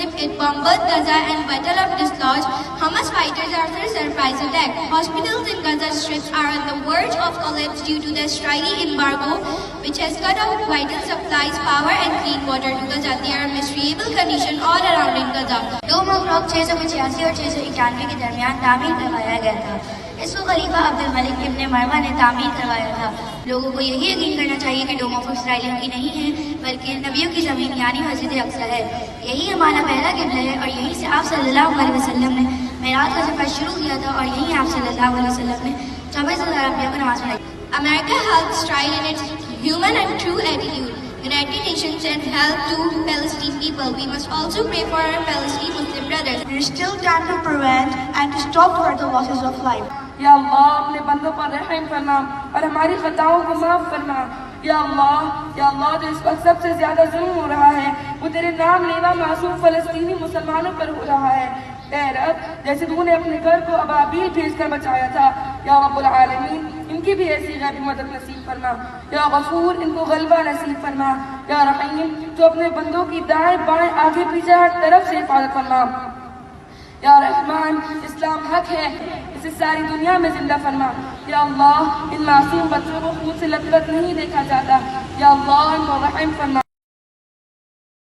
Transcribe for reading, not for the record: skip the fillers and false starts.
Muslim, it bombarded Gaza and Battle of Dislodge. Hamas fighters after surprise attack. Hospitals in Gaza strips are on the verge of collapse due to the Israeli embargo, which has cut off vital supplies, power and clean water to Gaza. There are miserable conditions all around in Gaza. 2 अक्टूबर 685 और 691 के दरमियान तामीर करवाया गया था। इसको खलीफा अब्दुल मलिक इब्न मरवा ने तामीर करवाया था। लोगों को यही यकीन करना चाहिए कि 2 अक्टूबर इसराइलियों की नहीं है, बल्कि नबियों की ज़मीन यानी मस्जिद-उल-अक़सा है। यही हमारा पहला क़िबला है और यहीं से आप सल्लल्लाहु अलैहि वसल्लम ने मेराज का सफ़र शुरू किया था और यहीं आप सल्लल्लाहु अलैहि वसल्लम ने 24,000 अम्बिया को नमाज़ पढ़ाई। America helps Israel in its human and true attitude. United Nations and help to Palestine people. We must also pray for our Palestinian Muslim brothers. There is still time to prevent and to stop further losses of life. या अल्लाह अपने बंदों पर रहम फरमा और हमारी खताओं को माफ फरमा। या अल्लाह जो इस वक्त सबसे ज्यादा जुल्म हो रहा है वो तेरे नाम लेवा मासूम फलस्तीनी मुसलमानों पर हो रहा है। ऐ रब, जैसे तूने अपने घर को अबाबील भेजकर बचाया था, या रब्बुल आलमीन इनकी भी ऐसी गैबी मदद नसीब फरमा। या गफूर, इनको गलबा नसीब फरमा। या रहीम, जो अपने बंदों की दाएं बाएं आगे पीछे हर तरफ से हिफाजत फरमा। या रहमान, इस्लाम हक है, इसे सारी दुनिया में जिंदा फरमा। या अल्लाह, इन मासूम बच्चों को खून से लथपथ नहीं देखा जाता। या अल्लाह, इनको रहम फरमा।